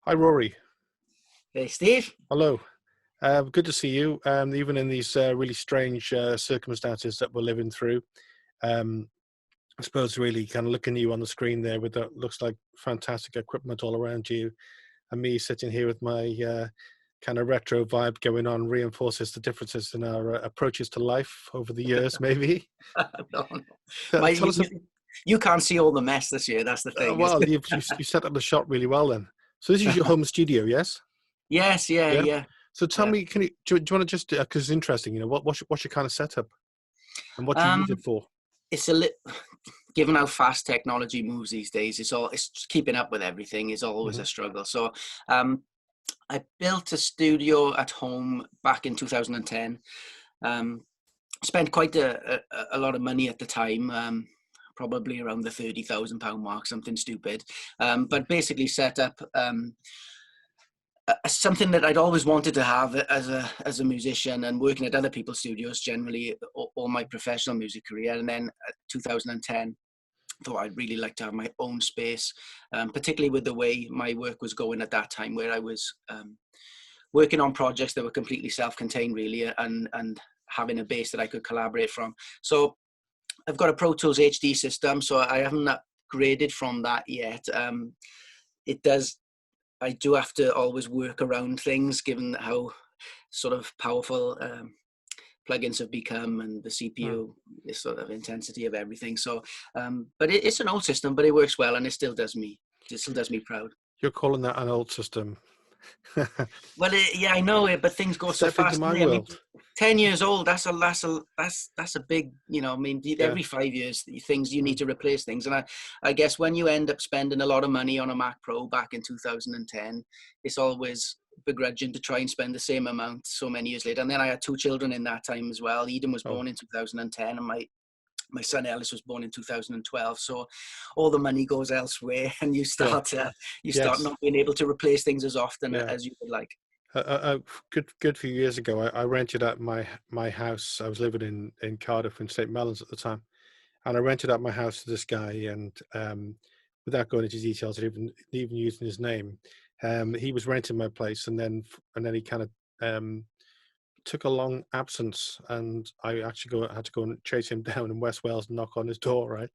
Hi, Rory. Hey, Steve. Hello. Good to see you, even in these really strange circumstances that we're living through. Um, I suppose really kind of looking at you on the screen there with that looks like fantastic equipment all around you, and me sitting here with my kind of retro vibe going on reinforces the differences in our approaches to life over the years, maybe. No, no. Tell us, You can't see all the mess this year. That's the thing. well, you set up the shot really well then. So this is your home studio, yes? Yes, yeah, Yeah. yeah. So tell me, do you want to just, because it's interesting, what's your kind of setup and what do you use Um, it for? it's a lit. Given how fast technology moves these days, it's just keeping up with everything is always Hmm. a struggle. So, I built a studio at home back in 2010. Um, Spent quite a lot of money at the time. Probably around the £30,000 mark, something stupid. But basically set up something that I'd always wanted to have as a musician and working at other people's studios generally all my professional music career. And then 2010, thought I'd really like to have my own space, particularly with the way my work was going at that time, where I was working on projects that were completely self-contained really, and having a base that I could collaborate from. So I've got a Pro Tools HD system, so I haven't upgraded from that yet. It does I do have to always work around things given how sort of powerful plugins have become and the CPU, the sort of intensity of everything. So, but it's an old system, but it works well and it still does me proud. You're calling that an old system. Well, yeah, I know it, but things go so Step into fast. my I mean, world. 10 years old, that's a big, I mean, Yeah. every 5 years, things you need to replace things. And I guess when you end up spending a lot of money on a Mac Pro back in 2010, it's always begrudging to try and spend the same amount so many years later. And then I had two children in that time as well. Eden was Oh, born in 2010 and my son Ellis was born in 2012. So all the money goes elsewhere and you yeah. start Yes. not being able to replace things as often Yeah. as you would like. Good few years ago, I rented out my house. I was living in Cardiff in St. Mellons at the time, and I rented out my house to this guy. And without going into details, even using his name, he was renting my place, and then he kind of took a long absence, and I actually had to go and chase him down in West Wales and knock on his door, right?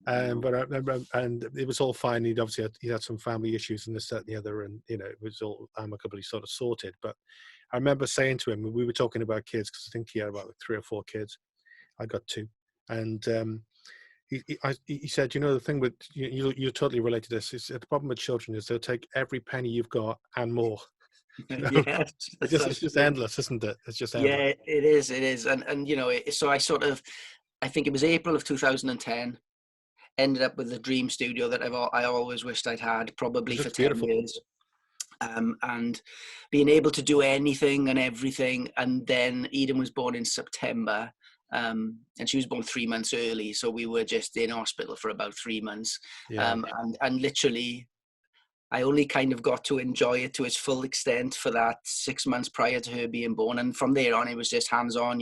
But I remember, and it was all fine. He had some family issues and this, that, and the other, and it was all amicably sort of sorted. But I remember saying to him, we were talking about kids because I think he had about like 3 or 4 kids. I got 2, and he said, the thing with you totally relate to this. Is the problem with children is they'll take every penny you've got and more. Yes, It's just endless, isn't it? It's just endless. yeah, it is, and so I think it was April of 2010. Ended up with the dream studio that I always wished I'd had, probably It's for just 10 beautiful. years. And being able to do anything and everything. And then Eden was born in September, and she was born 3 months early, so we were just in hospital for about 3 months. Yeah. And literally I only kind of got to enjoy it to its full extent for that 6 months prior to her being born, and from there on, it was just hands-on.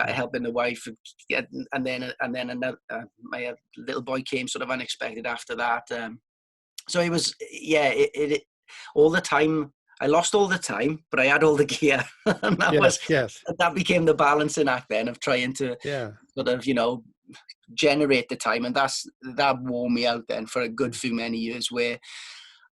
Helping the wife get, and then another, my little boy came sort of unexpected after that. So it was, yeah, it all the time. I lost all the time, but I had all the gear, and Yes. that became the balancing act then of trying to Yeah. sort of generate the time, and that wore me out then for a good few many years where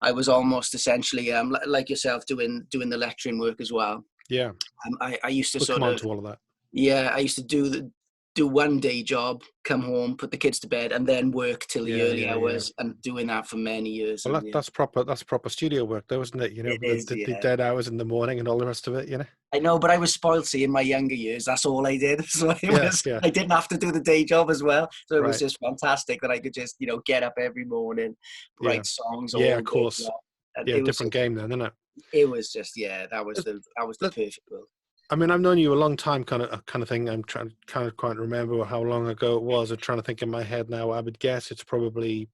I was almost essentially like yourself doing the lecturing work as well. Yeah. I used to We'll come sort on of, to all of that. yeah, I used to do one day job, come home, put the kids to bed, and then work till the early Yeah. hours, and doing that for many years. Well, And yeah, that's proper studio work, though, isn't it? it The, is. the Yeah, dead hours in the morning and all the rest of it. I know, but I was spoiled. See, in my younger years, that's all I did. So Yeah. I didn't have to do the day job as well. So it was Right. just fantastic that I could just get up every morning, Yeah. write songs Yeah. all Of day course. long. And Yeah. Different game then, isn't it? it was just, yeah, that was Let- the let- perfect world. I mean, I've known you a long time, kind of thing. I'm trying kind of quite remember how long ago it was. I'm trying to think in my head now. I would guess it's probably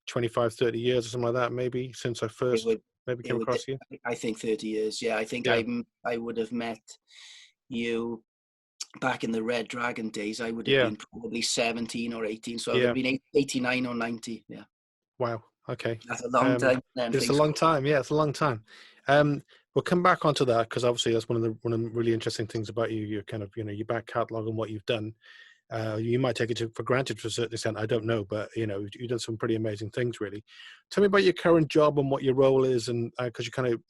25, 30 years or something like that, maybe since I It first would, maybe it came would, across you. I think 30 years. Yeah, I think Yeah. I would have met you back in the Red Dragon days. I would have Yeah. been probably 17 or 18. So I would Yeah. have been 89 or 90. Yeah. Wow. Okay. That's a long time. Then It's a things long go. time. Yeah, it's a long time. We'll come back onto that because obviously that's one of the really interesting things about you. You're kind of, your back catalogue and what you've done. You might take it for granted to a certain extent. I don't know, but you've done some pretty amazing things, really. Tell me about your current job and what your role is, and because you kind of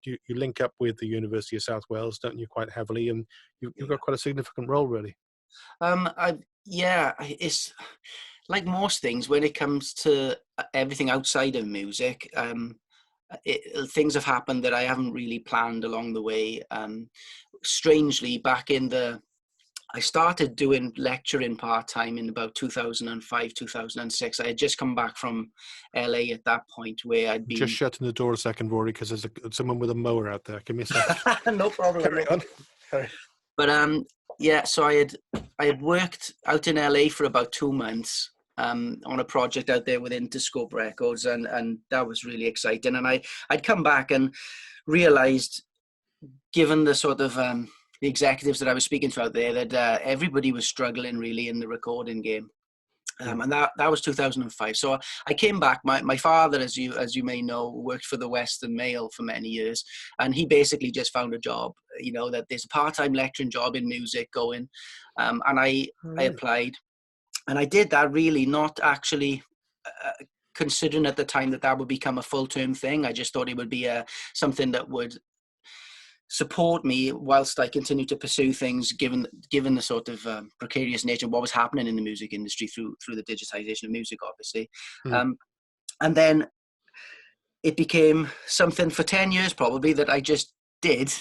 you link up with the University of South Wales, don't you, quite heavily, and you've Yeah. got quite a significant role, really. It's like most things when it comes to everything outside of music. Things have happened that I haven't really planned along the way. Strangely, I started doing lecturing part-time in about 2005, 2006. I had just come back from LA at that point where I'd Just been... shutting the door a second, Rory, because there's someone with a mower out there. Give me a sec. No problem. Carry on. Sorry. But yeah, so I had worked out in LA for about 2 months on a project out there with Interscope Records, and that was really exciting. And I'd come back and realized, given the sort of the executives that I was speaking to out there, that everybody was struggling really in the recording game. And that was 2005. So I came back. My father, as you may know, worked for the Western Mail for many years, and he basically just found a job. That there's a part-time lecturing job in music going, and I Right. applied, and I did that really not actually considering at the time that would become a full-term thing. I just thought it would be something that would support me whilst I continue to pursue things, given the sort of precarious nature of what was happening in the music industry through the digitization of music, obviously. Mm. And then it became something for 10 years probably that I just did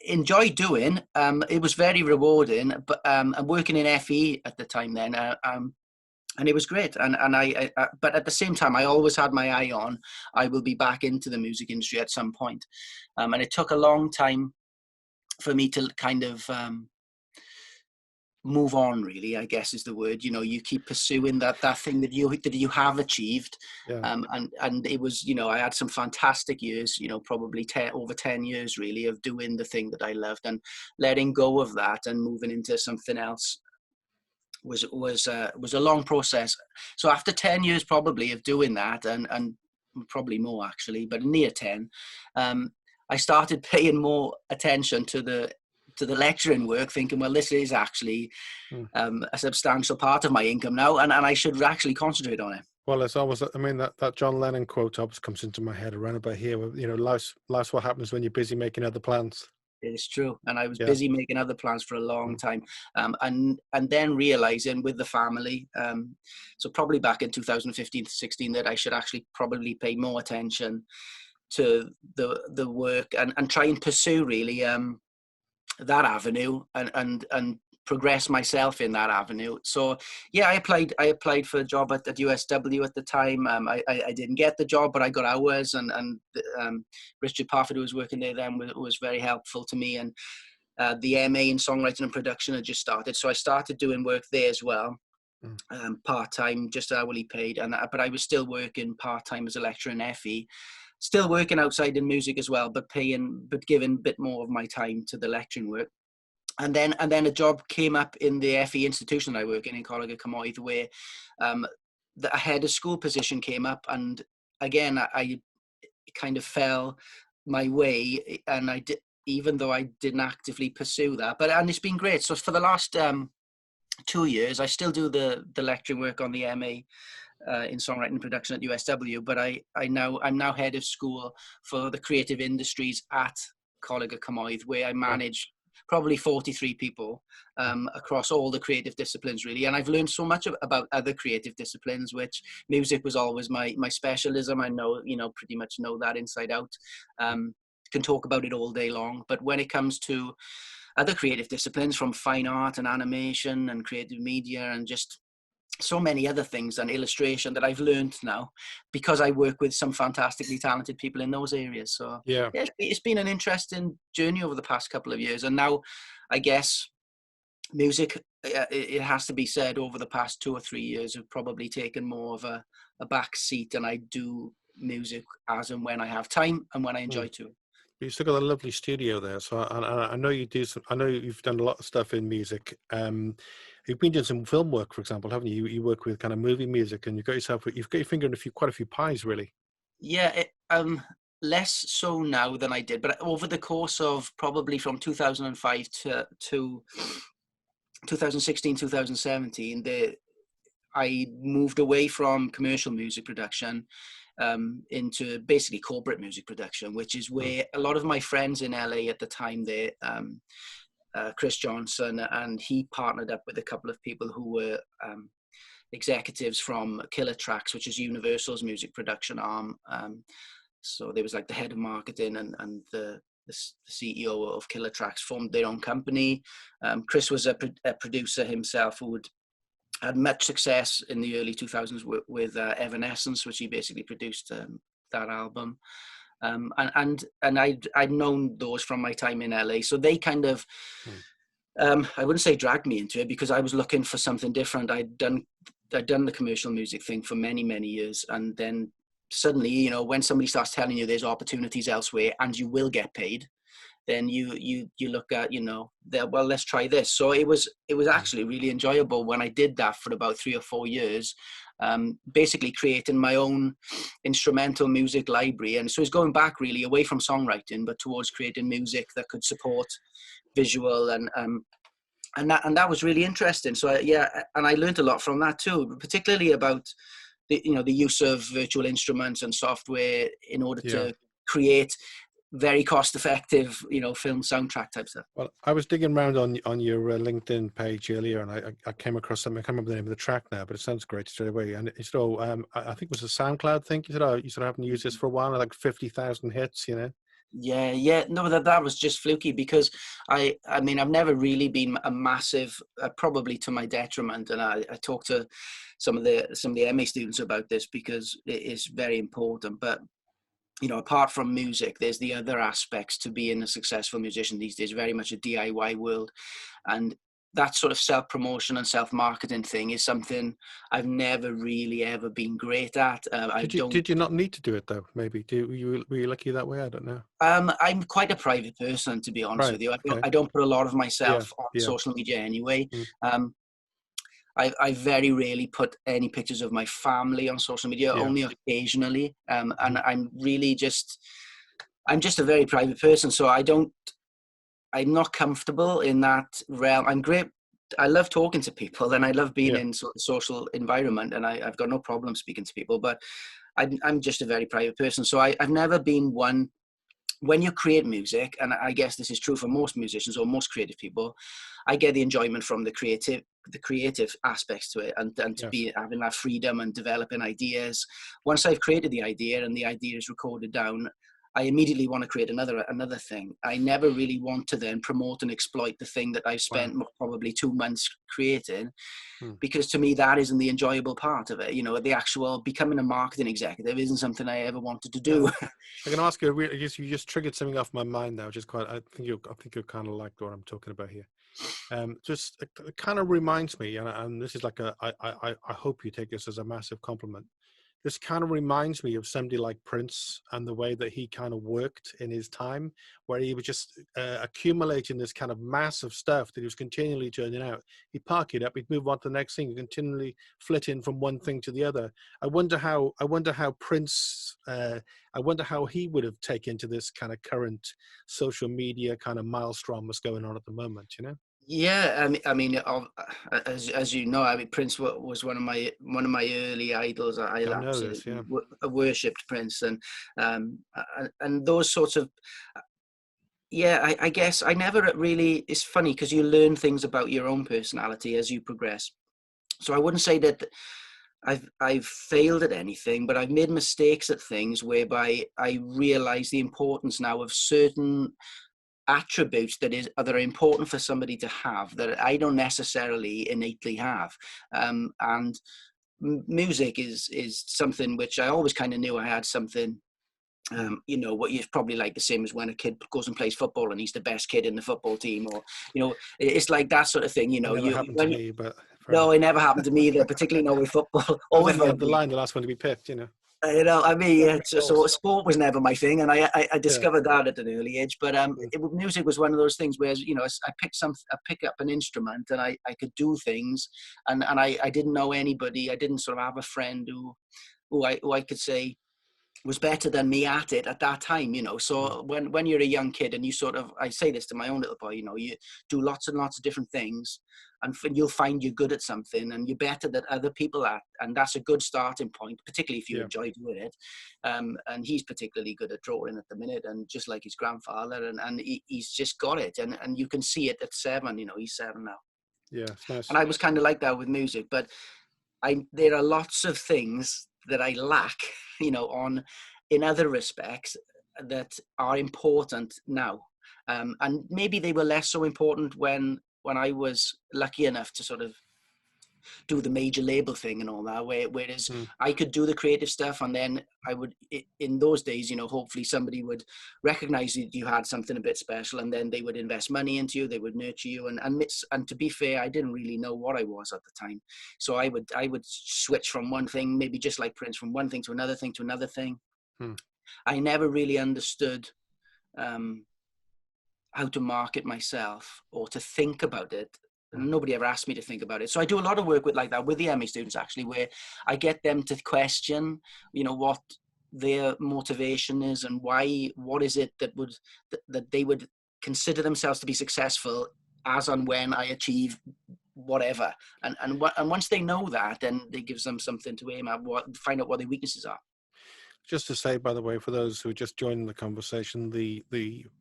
enjoy doing. It was very rewarding, but I'm working in FE at the time then. And it was great, and I but at the same time, I always had my eye on I will be back into the music industry at some point, and it took a long time for me to kind of move on. Really, I guess is the word. You keep pursuing that thing that you have achieved, Yeah. and it was I had some fantastic years. Probably over 10 years really of doing the thing that I loved, and letting go of that and moving into something else was a long process. So after 10 years probably of doing that, and probably more actually, but near 10, I started paying more attention to the lecturing work, thinking, well, this is actually a substantial part of my income now, and I should actually concentrate on it. Well, it's always, I mean, that John Lennon quote always comes into my head around about here. Life's what happens when you're busy making other plans. It's true, and I was Yeah. busy making other plans for a long Mm. time, and then realizing with the family, so probably back in 2015 to 16, that I should actually probably pay more attention to the work and try and pursue really that avenue and progress myself in that avenue. So yeah, I applied for a job at USW at the time. I didn't get the job, but I got hours, and Richard Parfitt, who was working there then, was very helpful to me. And the MA in songwriting and production had just started, so I started doing work there as well, part-time, just hourly paid. But I was still working part-time as a lecturer in FE, still working outside in music as well, but giving a bit more of my time to the lecturing work. And then a job came up in the FE institution I work in Cardiff, where a head of school position came up, and again I kind of fell my way, and I did, even though I didn't actively pursue that. And it's been great. So for the last 2 years, I still do the lecturing work on the MA in songwriting and production at USW, but I'm now head of school for the creative industries at Coleg Cymoedd, where I manage probably 43 people across all the creative disciplines really. And I've learned so much about other creative disciplines, which music was always my specialism. I know, pretty much know that inside out. Can talk about it all day long, but when it comes to other creative disciplines, from fine art and animation and creative media and just so many other things, and illustration, that I've learned now because I work with some fantastically talented people in those areas. So Yeah. it's been an interesting journey over the past couple of years. And now I guess music, it has to be said, over the past 2 or 3 years have probably taken more of a back seat, and I do music as and when I have time and when I enjoy to. You still got a lovely studio there, so I know you do some. I know you've done a lot of stuff in music. you've been doing some film work, for example, haven't you? You work with kind of movie music, and you've got your finger in quite a few pies, really. Yeah, less so now than I did, but over the course of probably from 2005 to 2016, 2017, I moved away from commercial music production into basically corporate music production, which is where a lot of my friends in LA at the time, Chris Johnson, and he partnered up with a couple of people who were executives from Killer Tracks, which is Universal's music production arm. So there was like the head of marketing and the CEO of Killer Tracks formed their own company. Chris was a producer himself who had much success in the early 2000s with Evanescence, which he basically produced that album. And I'd known those from my time in LA. So they kind of, I wouldn't say dragged me into it, because I was looking for something different. I'd done the commercial music thing for many, many years. And then suddenly, you know, when somebody starts telling you there's opportunities elsewhere and you will get paid, then you look at, you know, well, let's try this. So it was actually really enjoyable when I did that for about 3 or 4 years, basically creating my own instrumental music library. And so it's going back really away from songwriting, but towards creating music that could support visual and that was really interesting. So and I learned a lot from that too, particularly about the use of virtual instruments and software in order to create very cost-effective, film soundtrack type stuff. Well, I was digging around on your LinkedIn page earlier, and I came across something. I can't remember the name of the track now, but it sounds great straight away. And it's all, I think it was a SoundCloud thing. You said, oh, you sort of haven't used this for a while, like 50,000 hits, you know? Yeah. No, that was just fluky, because I mean, I've never really been a massive, probably to my detriment. And I talked to some of the MA students about this because it is very important. But apart from music, there's the other aspects to being a successful musician these days, very much a DIY world. And that sort of self-promotion and self-marketing thing is something I've never really ever been great at. Did you not need to do it though? Maybe were you lucky that way? I don't know. I'm quite a private person, to be honest with you. I don't put a lot of myself on social media anyway. I very rarely put any pictures of my family on social media, only occasionally. And I'm just a very private person. So I'm not comfortable in that realm. I'm great. I love talking to people, and I love being in sort of social environment, and I've got no problem speaking to people, but I'm just a very private person. So I've never been one. When you create music, and I guess this is true for most musicians or most creative people, I get the enjoyment from the creative aspects to it, and to be having that freedom and developing ideas. Once I've created the idea and the idea is recorded down, I immediately want to create another thing. I never really want to then promote and exploit the thing that I've spent probably 2 months creating, because to me that isn't the enjoyable part of it. The actual becoming a marketing executive isn't something I ever wanted to do. I'm going to ask you, you just triggered something off my mind now, which is I think you'll kind of like what I'm talking about here. Just it kind of reminds me, and this is like I hope you take this as a massive compliment. This kind of reminds me of somebody like Prince and the way that he kind of worked in his time, where he was just accumulating this kind of massive stuff that he was continually churning out. He'd park it up, he'd move on to the next thing, continually flitting from one thing to the other. I wonder how Prince, I wonder how he would have taken to this kind of current social media kind of maelstrom that's going on at the moment, you know? Yeah, I mean, as you know, I mean, Prince was one of my early idols. I absolutely worshipped Prince, and those sorts of. Yeah, I guess I never really. It's funny because you learn things about your own personality as you progress. So I wouldn't say that I've failed at anything, but I've made mistakes at things whereby I realize the importance now of certain attributes that are important for somebody to have that I don't necessarily innately have. And music is something which I always kind of knew I had something. What you're probably like the same as when a kid goes and plays football and he's the best kid in the football team, or it's like that sort of thing. It never happened to me, but no, it never happened to me either, particularly not with football. Or with the line, the last one to be picked, You know, I mean, yeah, Perfect so goals. sport was never my thing, and I Yeah. discovered that at an early age. But Mm. music was one of those things where, you know, I pick up an instrument and I could do things, and I didn't know anybody. I didn't sort of have a friend who I could say was better than me at it at that time, you know. Mm. So when you're a young kid and you sort of, I say this to my own little boy, you know, you do lots and lots of different things, and you'll find you're good at something and you're better than other people at, and that's a good starting point, particularly if you Yeah. enjoy doing it. And he's particularly good at drawing at the minute, and just like his grandfather, and he's just got it, and you can see it at 7. You know, he's 7 now, Yeah. It's and nice. I was kind of like that with music, but there are lots of things that I lack, you know, in other respects that are important now, and maybe they were less so important when I was lucky enough to sort of do the major label thing and all that. Whereas Mm. I could do the creative stuff, and then I would, in those days, you know, hopefully somebody would recognize that you had something a bit special, and then they would invest money into you, they would nurture you. And to be fair, I didn't really know what I was at the time, so I would switch from one thing, maybe just like Prince, from one thing to another thing to another thing. Mm. I never really understood um, how to market myself or to think about it. Mm. Nobody ever asked me to think about it. So I do a lot of work with like that with the MA students, actually, where I get them to question, you know, what their motivation is and why, what is it that they would consider themselves to be successful as and when I achieve whatever. And once they know that, then it gives them something to aim at, find out what their weaknesses are. Just to say, by the way, for those who are just joining the conversation, the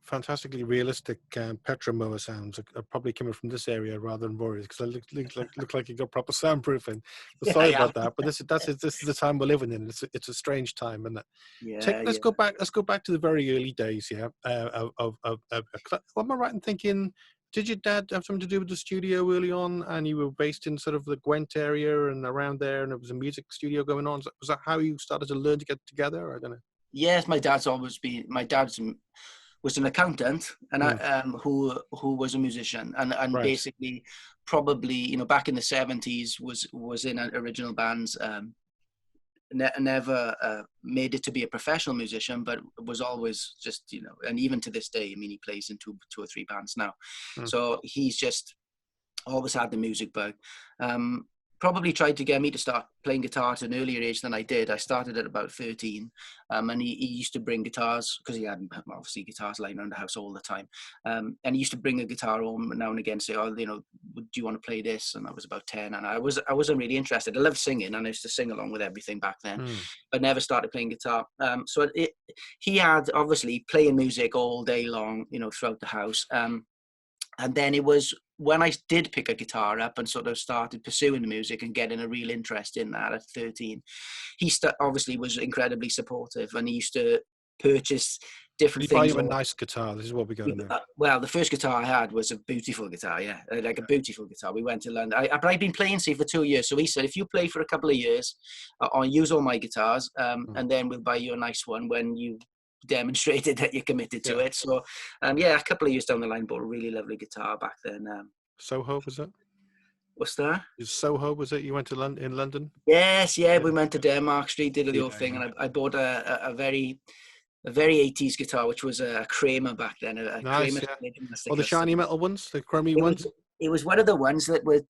fantastically realistic Petra mower sounds are probably coming from this area rather than Rorys, because they look like you got proper soundproofing. So Yeah, sorry yeah, about that, but this is the time we're living in. It's a strange time, and yeah, let's yeah. go back. Let's go back to the very early days. Yeah, what am I right in thinking? Did your dad have something to do with the studio early on, and you were based in sort of the Gwent area and around there, and there was a music studio going on? Was that how you started to learn to get together? I don't know. Yes, my dad's always been. My dad's was an accountant, and Mm, who was a musician, and right. basically, probably, you know, back in the 70s was in original bands. Never made it to be a professional musician, but was always just, you know, and even to this day, I mean, he plays in two or three bands now. Mm. So he's just always had the music bug. Probably tried to get me to start playing guitar at an earlier age than I did. I started at about 13, and he used to bring guitars, because he had obviously guitars lying around the house all the time. And he used to bring a guitar home now and again, say, "Oh, you know, do you want to play this?" And I was about 10, and I wasn't really interested. I loved singing, and I used to sing along with everything back then, Mm. but never started playing guitar. So he had obviously playing music all day long, you know, throughout the house. And then it was when I did pick a guitar up and sort of started pursuing the music and getting a real interest in that at 13, he obviously was incredibly supportive, and he used to purchase Did different he buy things. you a nice guitar? This is what we got to know. Well, the first guitar I had was a beautiful guitar, yeah, like a beautiful guitar. We went to London, but I'd been playing, see, for 2 years. So he said, if you play for a couple of years, I'll use all my guitars, Mm. and then we'll buy you a nice one when you demonstrated that you're committed to Yeah. it. So, yeah, a couple of years down the line, bought a really lovely guitar back then. Soho, was it? What's that? Is Soho, was it? You went to London in London? Yes, yeah, Yeah. we went to Denmark Street, did the Yeah. whole thing, Yeah. and I bought a very 80s guitar, which was a Kramer back then, a Kramer. Nice. Yeah. Or the shiny metal ones, the chromy It was ones. it was one of the ones that were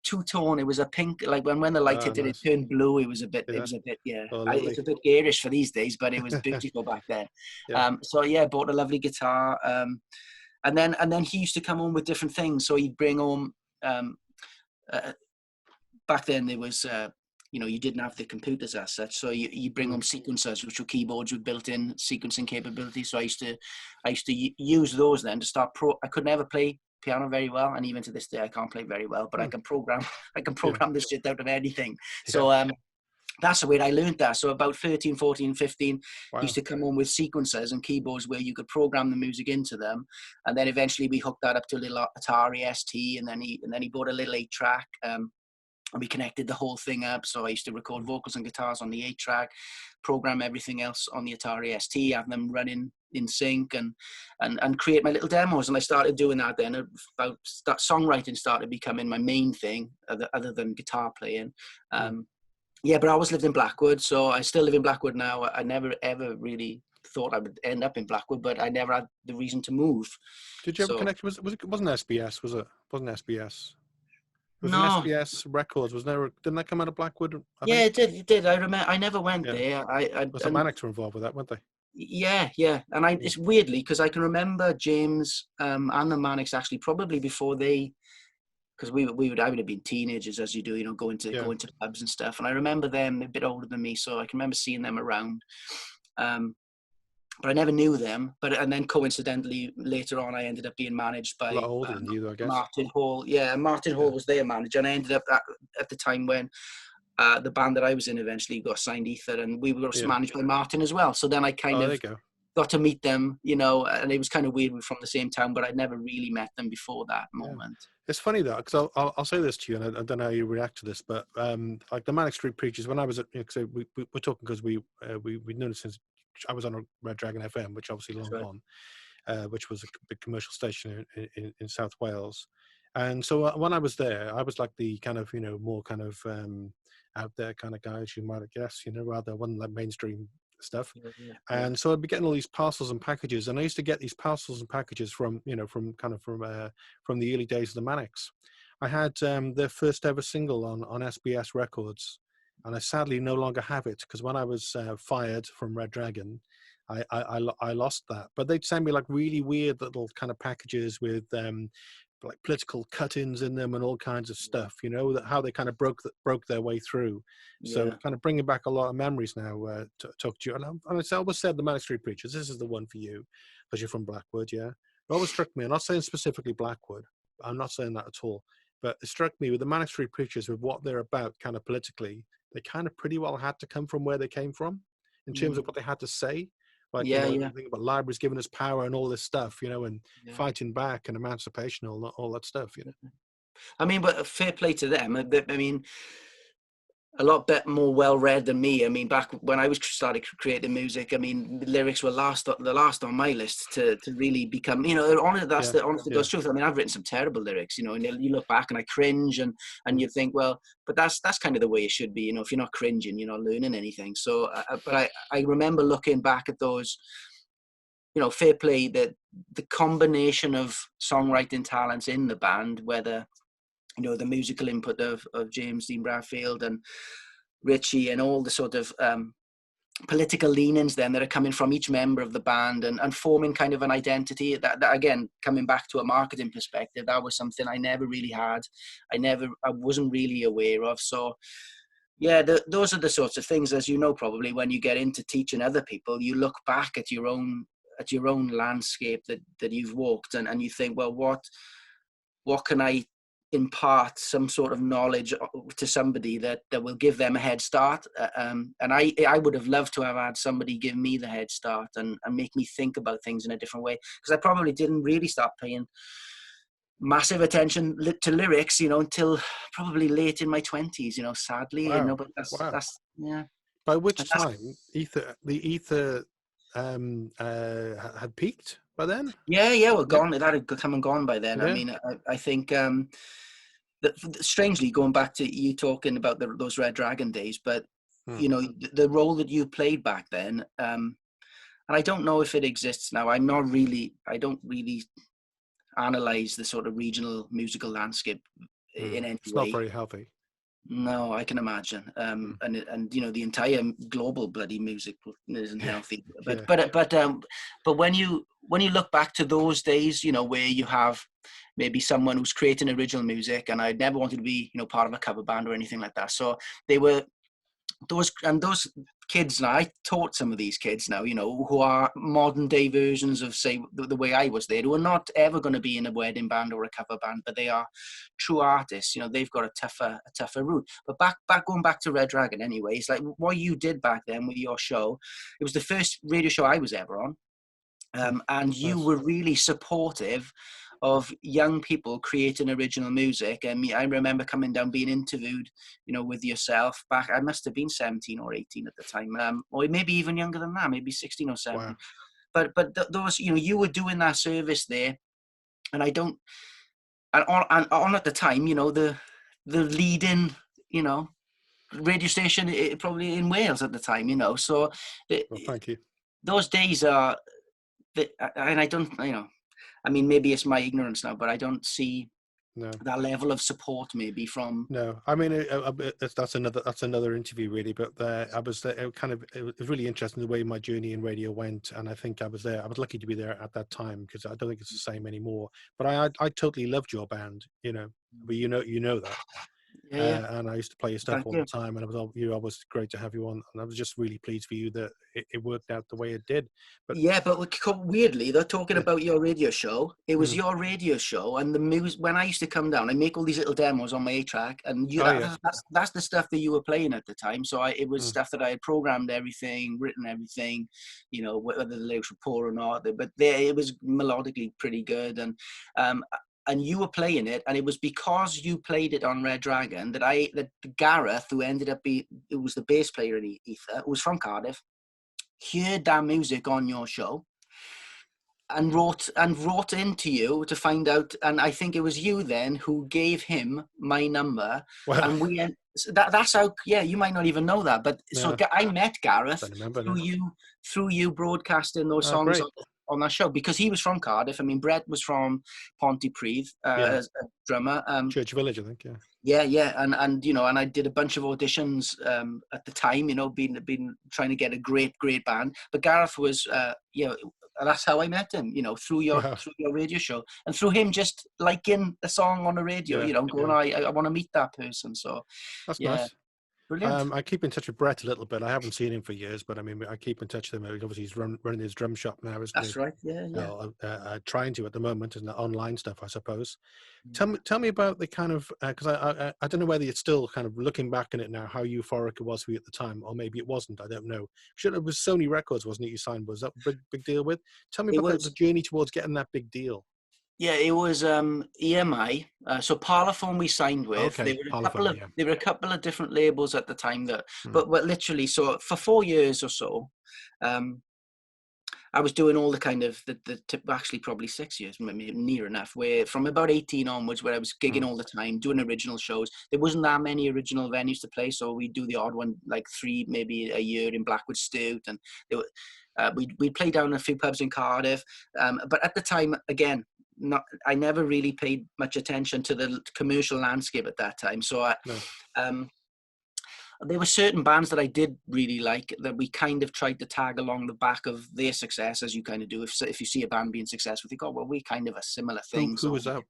two-tone. It was a pink, like when the light Ah, hit it, it nice. turned blue. It was Yeah. a bit, yeah. Oh, It's lovely. a bit garish for these days, but it was beautiful back then. Yeah. So yeah, bought a lovely guitar. And then he used to come home with different things. So he'd bring home. Um, uh, Back then there was. You know, you didn't have the computers as such, so you bring Mm. home sequencers, which were keyboards with built-in sequencing capabilities. So I used to use those then to start I could never play piano very well, and even to this day I can't play very well, but I Mm. can program. I can Yeah. program this shit out of anything. Yeah. So that's the way I learned that. So about 13, 14, 15, he used Wow. to come home with sequencers and keyboards where you could program the music into them. And then eventually we hooked that up to a little Atari ST, and then he bought a little 8-track. And we connected the whole thing up. So I used to record vocals and guitars on the 8-track, program everything else on the Atari ST, have them running in sync, and create my little demos. And I started doing that then. About that songwriting started becoming my main thing, other than guitar playing. Mm. Yeah, but I always lived in Blackwood, so I still live in Blackwood now. I never ever really thought I would end up in Blackwood, but I never had the reason to move. Did you ever So connect? It wasn't SBS, was it? Wasn't SBS? It was an no, SBS Records. Was there? Didn't that come out of Blackwood? I yeah, think. it did. It did. I remember. I never went Yeah. there. I Was the and Manics were involved with that, weren't they? yeah, yeah, and Yeah. it's weirdly because I can remember James and the Manics actually probably before they, because I would have been teenagers as you do, Yeah. going to pubs and stuff, and I remember them a bit older than me, so I can remember seeing them around. But I never knew them. And then coincidentally, later on, I ended up being managed A lot by older than you, though, I guess. Martin Hall. Yeah, Martin Yeah. Hall was their manager, and I ended up at the time when the band that I was in eventually got signed Ether, and we were Yeah. managed by Martin as well. So then I kind There you of go. got to meet them, and it was kind of weird. We're from the same town, but I'd never really met them before that moment. It's funny though, because I'll say this to you, and I don't know how you react to this, but like the Manic Street Preachers, when I was at, so we're talking because we've known it since I was on a Red Dragon FM, which obviously long Right. gone, which was a big commercial station in South Wales, and so when I was there, I was like the kind of more kind of out there kind of guy, as you might guess, rather wasn't like mainstream stuff. Yeah. And so I'd be getting all these parcels and packages, and I used to get these parcels and packages from from the early days of the Manics. I had their first ever single on SBS Records, and I sadly no longer have it because when I was fired from Red Dragon, I lost that. But they'd send me like really weird little kind of packages with like political cut-ins in them and all kinds of stuff. That how they kind of broke their way through. So Yeah. kind of bringing back a lot of memories now to talk to you. And I always said the Manic Street Preachers, this is the one for you because you're from Blackwood, yeah. It always struck me. I'm not saying specifically Blackwood. I'm not saying that at all. But it struck me with the Manic Street Preachers, with what they're about kind of politically, they kind of pretty well had to come from where they came from in terms of what they had to say. Like, Yeah, yeah, think about libraries giving us power and all this stuff, and yeah. fighting back and emancipation, all that stuff, I mean, but fair play to them. I mean, a lot more well-read than me. I mean, back when I was started creating music, I mean, the lyrics were the last on my list to really become, that's the honest to God's truth. I mean, I've written some terrible lyrics, and you look back and I cringe and you think, well, but that's kind of the way it should be. If you're not cringing, you're not learning anything. So, but I remember looking back at those, fair play, that the combination of songwriting talents in the band, whether the musical input of James Dean Bradfield and Richie and all the sort of political leanings then that are coming from each member of the band and forming kind of an identity that again, coming back to a marketing perspective, that was something I never really had. I wasn't really aware of. So yeah, those are the sorts of things, as you know, probably when you get into teaching other people, you look back at your own landscape that you've walked and you think, well, what can I impart some sort of knowledge to somebody that will give them a head start, and I would have loved to have had somebody give me the head start and make me think about things in a different way, because I probably didn't really start paying massive attention to lyrics until probably late in my 20s, sadly. Wow. But Wow. that's yeah. By which time the ether had peaked by then? Yeah, well, gone. It had come and gone by then. Yeah. I mean, I think strangely, going back to you talking about those Red Dragon days, but the role that you played back then, and I don't know if it exists now. I don't really analyze the sort of regional musical landscape in any It's way. not very healthy. No, I can imagine. And the entire global bloody music isn't healthy. But when you look back to those days, where you have maybe someone who's creating original music, and I never wanted to be, part of a cover band or anything like that. So they were those kids now. I taught some of these kids now, who are modern day versions of, say, the way I was there, who are not ever going to be in a wedding band or a cover band, but they are true artists. They've got a tougher route. But going back to Red Dragon anyway, it's like what you did back then with your show. It was the first radio show I was ever on. And you were really supportive of young people creating original music. And I remember coming down, being interviewed, with yourself back. I must have been 17 or 18 at the time, or maybe even younger than that, maybe 16 or 17. Wow. But those, you were doing that service there, and I don't. And on at the time, the leading, radio station probably in Wales at the time, you know. So Well, thank you. those days are, and I don't, you know, I mean, maybe it's my ignorance now, but I don't see No. that level of support maybe from. No, I mean that's another interview really. But I was there. It was really interesting the way my journey in radio went, and I think I was there. I was lucky to be there at that time because I don't think it's the same anymore. But I totally loved your band, you know. But you know that. Yeah. And I used to play your stuff Thank all you. the time, and it was great to have you on. And I was just really pleased for you that it worked out the way it did. But Yeah, but weirdly, they're talking yeah, about your radio show. It was mm. your radio show, and the music. When I used to come down, I make all these little demos on my 8-track, and Oh yeah, that's the stuff that you were playing at the time. So it was mm. stuff that I had programmed everything, written everything, you know, whether the lyrics were poor or not. But it was melodically pretty good, and you were playing it, and it was because you played it on Red Dragon that Gareth, who ended up who was the bass player in Ether, who was from Cardiff, heard that music on your show and wrote into you to find out, and I think it was you then who gave him my number. Well, And that's how, yeah, you might not even know that, but so no, I met Gareth don't remember through now. you broadcasting those Oh, songs great. on that show, because he was from Cardiff. I mean, Brett was from Pontypridd Yeah, as a drummer. Church Village, I think. Yeah. Yeah, and you know, and I did a bunch of auditions at the time, you know, been trying to get a great band. But Gareth was, you know, that's how I met him, you know, through your Wow. radio show, and through him just liking a song on the radio, Yeah, you know, going, yeah. I want to meet that person. So, That's yeah, nice. brilliant. I keep in touch with Brett a little bit. I haven't seen him for years, but I mean, I keep in touch with him. Obviously, he's running his drum shop now, isn't he? That's right. Yeah. Trying to at the moment, isn't it? Online stuff, I suppose. Yeah. Tell me about the kind of because I don't know whether it's still kind of looking back on it now how euphoric it was for you at the time, or maybe it wasn't. I don't know. Sure, it was Sony Records, wasn't it? You signed, was that a big deal with? Tell me It about the was. journey towards getting that big deal. Yeah, it was EMI. So Parlophone we signed with. Okay, Parlophone, yeah. There were a couple of different labels at the time that, Hmm. but literally, so for 4 years or so, I was doing all the kind of actually probably 6 years, maybe near enough, where from about 18 onwards, where I was gigging all the time, doing original shows. There wasn't that many original venues to play, so we'd do the odd one, like 3 maybe a year in Blackwood Stewart, and we'd play down a few pubs in Cardiff. But at the time, again, I never really paid much attention to the commercial landscape at that time. So there were certain bands that I did really like that we kind of tried to tag along the back of their success, as you kind of do. If you see a band being successful, you think, oh, well, we kind of a similar thing. Who was that?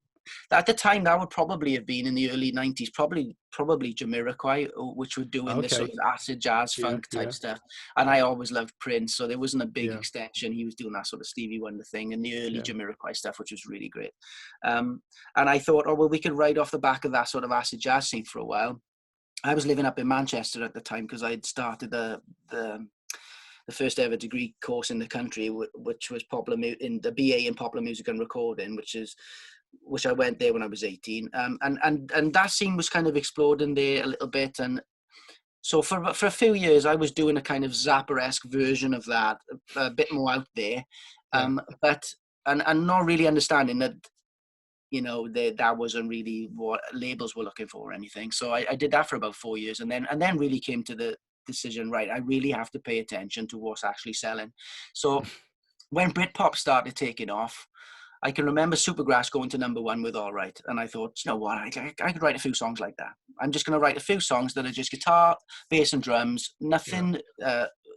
At the time, that would probably have been in the early 90s, probably Jamiroquai, which were doing this sort of acid jazz funk type stuff. And I always loved Prince, so there wasn't a big extension. He was doing that sort of Stevie Wonder thing and the early Jamiroquai stuff, which was really great. And I thought, oh, well, we could ride off the back of that sort of acid jazz scene for a while. I was living up in Manchester at the time because I had started the first ever degree course in the country, which was in the BA in Popular Music and Recording, which I went there when I was 18. And that scene was kind of exploding there a little bit. And so for a few years, I was doing a kind of Zappa-esque version of that, a bit more out there, but not really understanding that, you know, that wasn't really what labels were looking for or anything. So I did that for about 4 years, and then really came to the decision, right, I really have to pay attention to what's actually selling. So when Britpop started taking off, I can remember Supergrass going to #1 with All Right, and I thought, you know what, I could write a few songs like that. I'm just going to write a few songs that are just guitar, bass, and drums, nothing,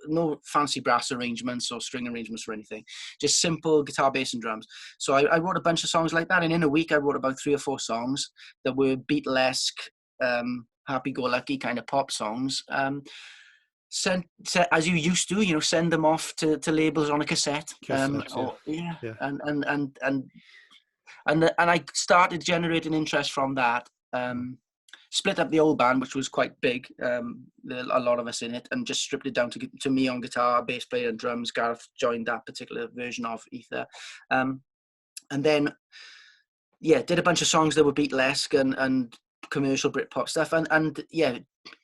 no fancy brass arrangements or string arrangements or anything, just simple guitar, bass, and drums. So I wrote a bunch of songs like that, and in a week I wrote about 3 or 4 songs that were Beatlesque, happy-go-lucky kind of pop songs. Send as you used to, you know, send them off to labels on a cassette. And I started generating interest from that. Split up the old band, which was quite big, a lot of us in it, and just stripped it down to me on guitar, bass player, and drums. Gareth joined that particular version of Ether, and then did a bunch of songs that were Beatlesque and commercial Britpop stuff, and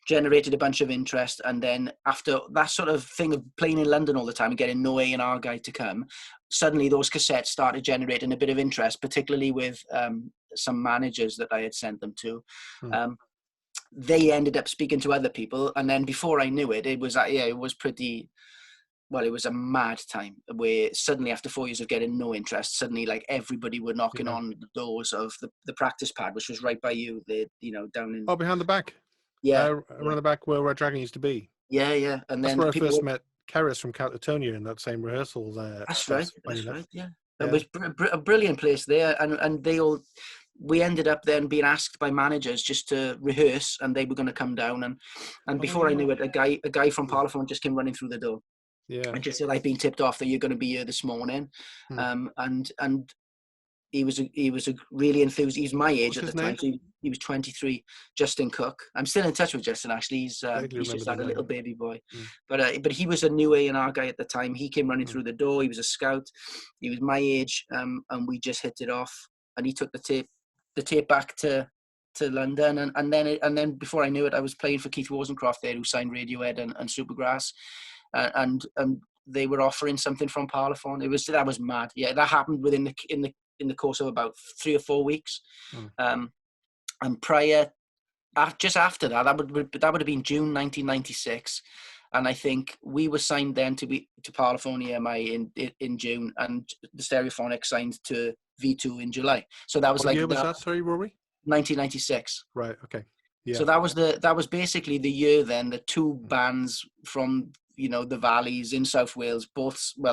generated a bunch of interest. And then after that sort of thing of playing in London all the time and getting no A&R guy to come, suddenly those cassettes started generating a bit of interest, particularly with some managers that I had sent them to. they ended up speaking to other people, and then before I knew it, it was it was pretty. Well, it was a mad time where suddenly, after 4 years of getting no interest, suddenly like everybody were knocking Yeah. on the doors of the practice pad, which was right by you. The down in Oh, behind the back. yeah, Around the back where Red Dragon used to be. yeah, and That's then where I people first were, met Keris from Catatonia in that same rehearsal there. that's right, Place, funny enough. yeah. It Yeah. was a brilliant place there, and we ended up then being asked by managers just to rehearse, and they were going to come down, and Oh before I yeah. knew it, a guy from Parlophone just came running through the door Yeah. and just said, "I've been tipped off that you're going to be here this morning," Hmm. and he was a really enthused. He's my age What's at the his time, name? so he was 23. Justin Cook. I'm still in touch with Justin. Actually, Vaguely he's remember just the had a little name. baby boy, Hmm. but he was a new A&R guy at the time. He came running Hmm. through the door. He was a scout. He was my age, and we just hit it off. And he took the tape back to London, and then before I knew it, I was playing for Keith Wozencroft there, who signed Radiohead and Supergrass, and they were offering something from Parlophone. That was mad. Yeah, that happened within the course of about 3 or 4 weeks, Hmm. and just after that, that would have been June 1996, and I think we were signed then to Parlophone EMI in June, and the Stereophonics signed to V2 in July. So that was What like year was the that? Sorry, Rory. 1996. Right. Okay. So Yeah. that was basically the year then the two Hmm. bands from the valleys in South Wales,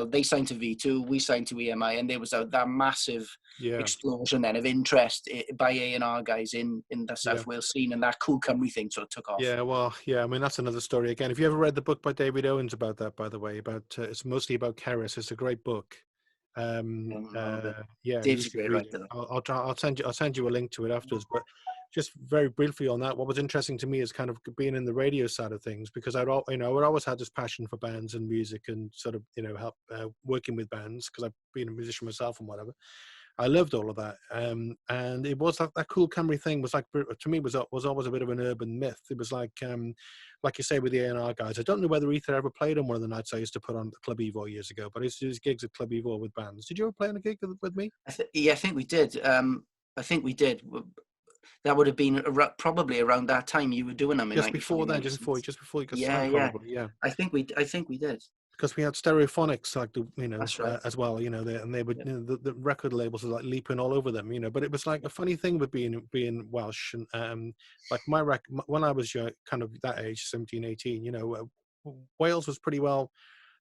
they signed to V2, we signed to EMI, and there was that massive Yeah. explosion then of interest by A&R guys in the Yeah. South Wales scene, and that Cool Cymru thing sort of took off. Yeah, well, yeah. I mean, that's another story again. Have you ever read the book by David Owens about that? By the way, about it's mostly about Keris. It's a great book. But Yeah, you Dave's a should great read it. writer. I'll send you a link to it afterwards. But just very briefly on that, what was interesting to me is kind of being in the radio side of things, because I always had this passion for bands and music and sort of help working with bands, because I've been a musician myself and whatever. I loved all of that, and it was that Cool Cymru thing was like, to me, was always a bit of an urban myth. It was like you say with the A&R guys. I don't know whether Ether ever played on one of the nights I used to put on Club Evo years ago, but I used to do these gigs at Club Evo with bands. Did you ever play on a gig with me? Yeah, I think we did. I think we did. That would have been probably around that time you were doing them in Just 95, before then, 96. just before you got Yeah, signed, yeah. probably, yeah. I think we did. Because we had Stereophonics, like That's right. as well, and they would, Yeah. the record labels were like leaping all over them, But it was like a funny thing with being Welsh, and like when I was kind of that age, 17, 18, Wales was pretty well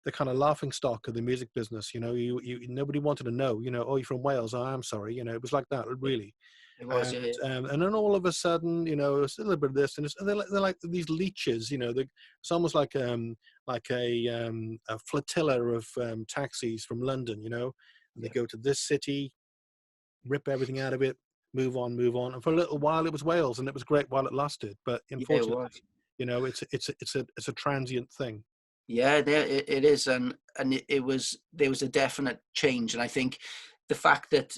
the kind of laughing stock of the music business. Nobody wanted to know, oh, you're from Wales. Oh, I'm sorry, it was like that, really. It was, yeah. And then all of a sudden, it's a little bit of this, and they're like these leeches, it's almost like a flotilla of taxis from London, and they go to this city, rip everything out of it, move on, and for a little while it was Wales, and it was great while it lasted, but Yeah, it unfortunately, was. it's a transient thing. Yeah, it is, and there was a definite change, and I think the fact that,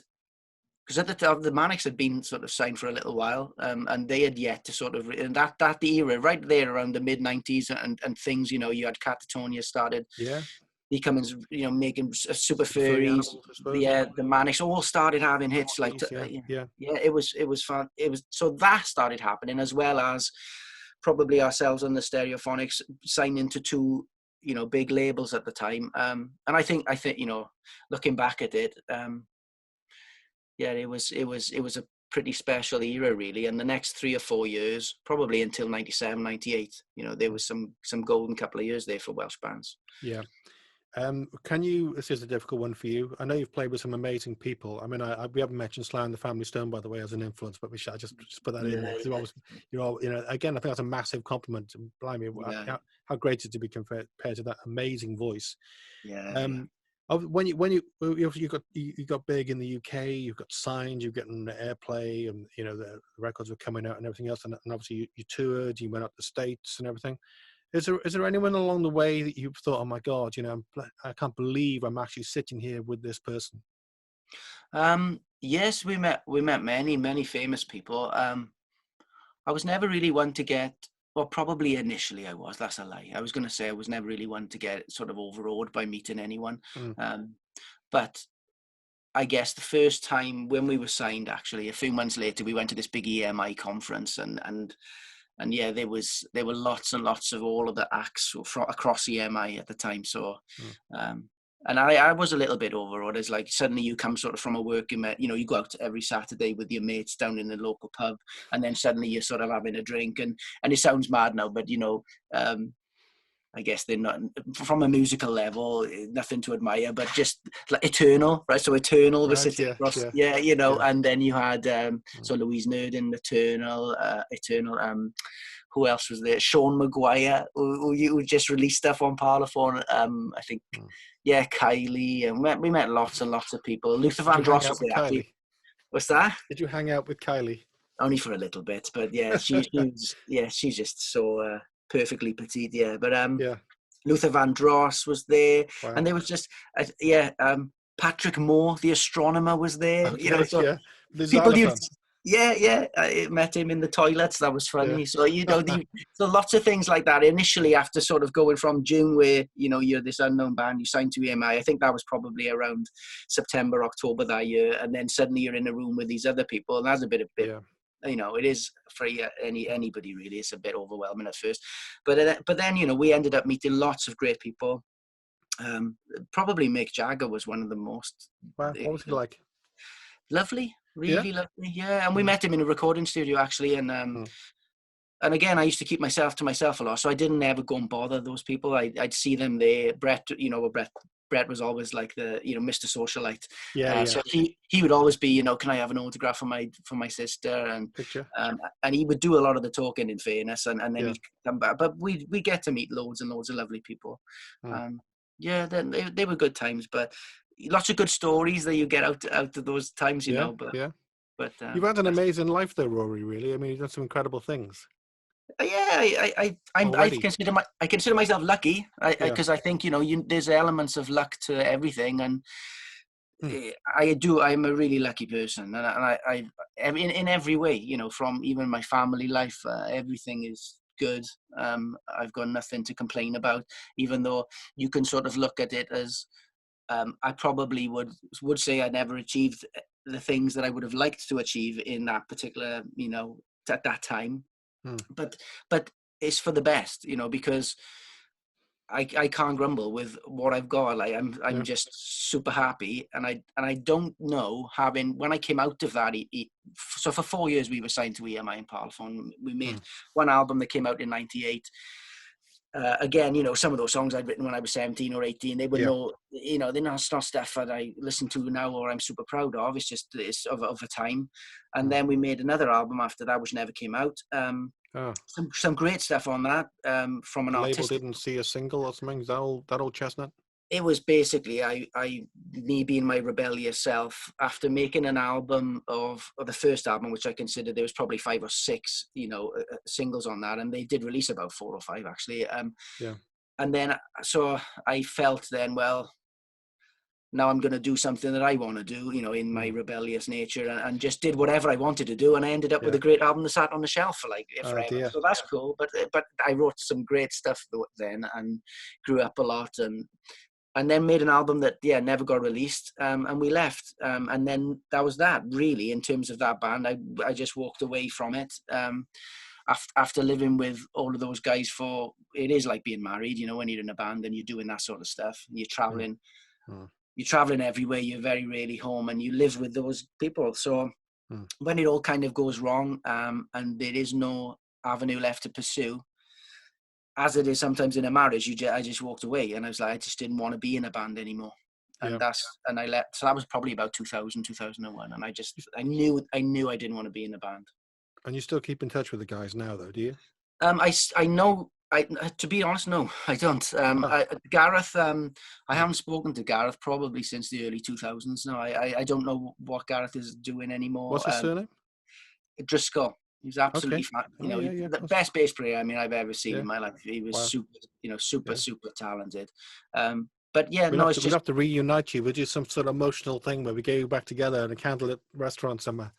because at the time the Manics had been sort of signed for a little while, and they had yet to sort of, and that era right there around the mid-90s, and things, you had Catatonia started Yeah, becoming, making super super furry furries. animals, I suppose. Yeah, the Manics all started having hits like, Rorys, yeah, yeah. yeah, it was fun. It was, so that started happening, as well as probably ourselves and the Stereophonics signing to two, big labels at the time. And I think, looking back at it, yeah, it was a pretty special era, really. And the next 3 or 4 years, probably until 97, 98, there was some golden couple of years there for Welsh bands. Yeah. This is a difficult one for you. I know you've played with some amazing people. I mean, we haven't mentioned Sly and the Family Stone, by the way, as an influence, but we should just put that in there, Yeah, because you're all, again, I think that's a massive compliment. Blimey, yeah, how great is it to be compared to that amazing voice. yeah, yeah. When you got big in the UK, you've got signed, you've gotten airplay, and the records were coming out and everything else, and obviously you toured, you went up the States and everything. Is there anyone along the way that you've thought, oh my God, I can't believe I'm actually sitting here with this person? Yes, we met many famous people. I was never really one to get, well, probably initially I was. That's a lie. I was going to say I was never really one to get sort of overawed by meeting anyone. Mm. But I guess the first time when we were signed, actually, a few months later, we went to this big EMI conference, and and yeah, there were lots and lots of all of the acts across EMI at the time. So, and I was a little bit overawed. It's like suddenly you come sort of from a work, you go out every Saturday with your mates down in the local pub, and then suddenly you're sort of having a drink, and it sounds mad now, but I guess they're not, from a musical level, nothing to admire, but just like Eternal, right? So Eternal was Right, sitting yeah, across, yeah, and then you had so Louise Nerdin, Eternal, who else was there? Sean Maguire, who just released stuff on Parlophone. I think, yeah, Kylie, and we met lots and lots of people. Luther Did you hang Vandross out was with there, actually. Kylie? What's that? Did you hang out with Kylie? Only for a little bit, but yeah, she's just so perfectly petite, yeah. But Yeah. Luther Vandross was there, Wow. and there was just Patrick Moore, the astronomer, was there. Okay, So yeah. The people xylophone. I met him in the toilets. That was Yeah. funny. So so lots of things like that. Initially, after sort of going from June, where you're this unknown band, you signed to EMI. I think that was probably around September, October that year, and then suddenly you're in a room with these other people, and that's a bit. Yeah. It is for anybody really. It's a bit overwhelming at first, but then we ended up meeting lots of great people. Probably Mick Jagger was one of the most. Wow. What was he like? Lovely, Yeah. really lovely, yeah. And we met him in a recording studio actually, and again, I used to keep myself to myself a lot, so I didn't ever go and bother those people. I'd see them there. Brett was always like the Mr. Socialite. Yeah. So he would always be, can I have an autograph for my sister, and Picture. And he would do a lot of the talking, in fairness, and then Yeah. he'd come back. But we get to meet loads and loads of lovely people. Yeah, they were good times, but lots of good stories that you get out of those times, But yeah. But You've had an amazing life, though, Rory. Really, I mean, you've done some incredible things. Yeah, I consider myself lucky, because I think there's elements of luck to everything, and I'm a really lucky person, and I in every way, from even my family life, everything is good. I've got nothing to complain about, even though you can sort of look at it as I probably would say I never achieved the things that I would have liked to achieve in that particular, at that time. But it's for the best, because I can't grumble with what I've got. Like I'm just super happy, and I don't know, when I came out of that. So for 4 years we were signed to EMI and Parlophone. We made one album that came out in '98. Again, some of those songs I'd written when I was 17 or 18, they were they're not stuff that I listen to now or I'm super proud of. It's just of a time. And then we made another album after that, which never came out. Some great stuff on that. From an label artistic. didn't see a single or something. Is that old chestnut? It was basically me being my rebellious self after making an album of the first album, which I consider there was probably 5 or 6, singles on that, and they did release about 4 or 5 actually. And then so I felt then, well, now I'm going to do something that I want to do, in my rebellious nature, and just did whatever I wanted to do, and I ended up with a great album that sat on the shelf for forever. Dear. So that's cool. But I wrote some great stuff then, and grew up a lot, and then made an album that never got released, and we left, and then that was that really in terms of that band. I just walked away from it after living with all of those guys it is like being married, when you're in a band and you're doing that sort of stuff, and you're traveling you're traveling everywhere, you're very rarely home, and you live with those people. So when it all kind of goes wrong, and there is no avenue left to pursue, as it is sometimes in a marriage, I just walked away, and I was like, I just didn't want to be in a band anymore. And I left. So that was probably about 2000, 2001. And I knew I didn't want to be in a band. And you still keep in touch with the guys now, though, do you? I know, to be honest, no, I don't. Gareth, I haven't spoken to Gareth probably since the early 2000s. No, I don't know what Gareth is doing anymore. What's his surname? Driscoll. He's absolutely the best bass player I've ever seen in my life. He was super talented. But we'll have to reunite you. We'll do some sort of emotional thing where we get you back together in a candlelit restaurant somewhere.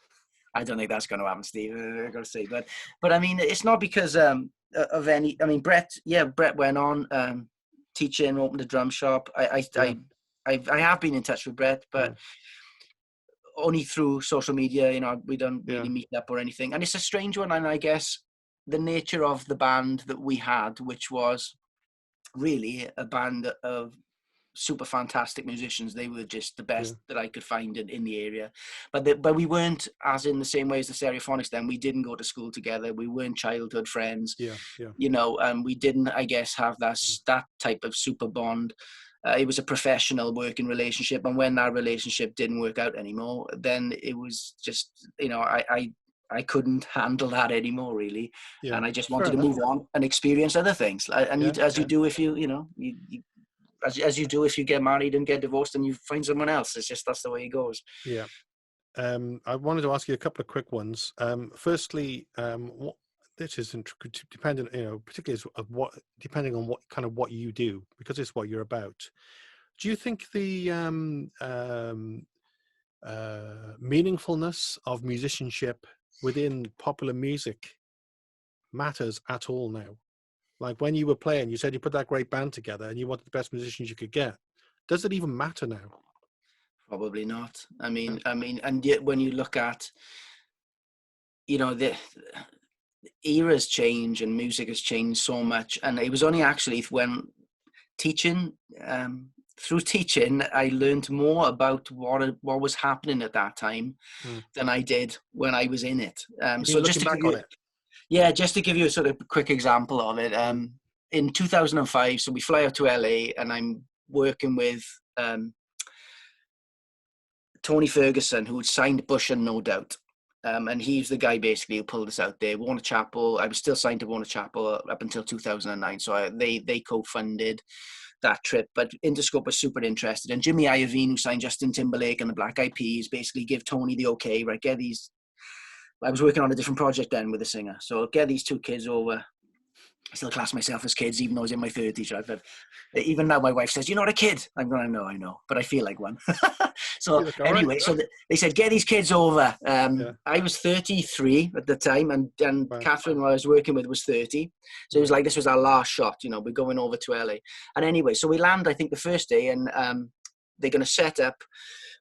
I don't think that's going to happen, Steve. I've got to say, but it's not because of any. Brett went on teaching, opened a drum shop. I have been in touch with Brett, but only through social media. We don't really meet up or anything, and it's a strange one. And I guess the nature of the band that we had, which was really a band of super fantastic musicians. They were just the best that I could find in the area. But we weren't, as in the same way as the Stereophonics then, we didn't go to school together. We weren't childhood friends, you know, and we didn't, I guess, have that type of super bond. It was a professional working relationship. And when that relationship didn't work out anymore, then it was just, you know, I couldn't handle that anymore, really. And I just wanted to move on and experience other things. And you do if you know, as you do if you get married and get divorced and you find someone else. It's just, that's the way it goes. Yeah. I wanted to ask you a couple of quick ones. Firstly, what this is dependent, you know, particularly depending on what you do, because it's what you're about. Do you think the meaningfulness of musicianship within popular music matters at all now? Like when you were playing, you said you put that great band together and you wanted the best musicians you could get. Does it even matter now? Probably not. I mean, and yet when you look at, you know, the eras change and music has changed so much. And it was only actually when teaching, through teaching, I learned more about what was happening at that time than I did when I was in it. So just to give you, just to give you a sort of quick example of it, in 2005, so we fly out to LA and I'm working with Tony Ferguson, who had signed Bush and No Doubt. And he's the guy basically who pulled us out there. Warner Chappell, I was still signed to Warner Chappell up until 2009. So they co-funded that trip, but Interscope was super interested. And Jimmy Iovine, who signed Justin Timberlake and the Black Eyed Peas, basically give Tony the okay, right, get these. I was working on a different project then with a singer. So get these two kids over. I still class myself as kids, even though I was in my 30s, right? But even now my wife says, "You're not a kid." I'm going, I know, but I feel like one. So anyway, so they said, get these kids over. I was 33 at the time, and Catherine, who I was working with, was 30. So it was like, this was our last shot, you know, we're going over to LA. And anyway, so we land, I think, the first day, and they're going to set up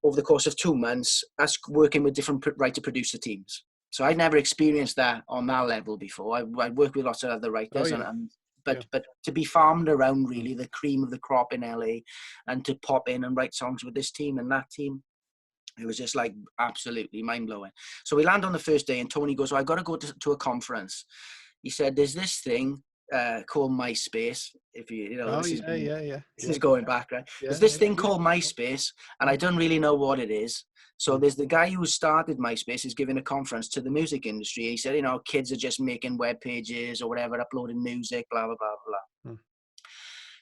over the course of 2 months, us working with different writer-producer teams. So I'd never experienced that on that level before. I worked with lots of other writers, but to be farmed around really the cream of the crop in LA, and to pop in and write songs with this team and that team, it was just like absolutely mind blowing. So we land on the first day, and Tony goes, "I got to go to a conference." He said, "There's this thing called MySpace. If you know, this is going back, right? There's this thing called MySpace, and I don't really know what it is. So there's the guy who started MySpace is giving a conference to the music industry. He said, you know, kids are just making web pages or whatever, uploading music, blah, blah, blah, blah.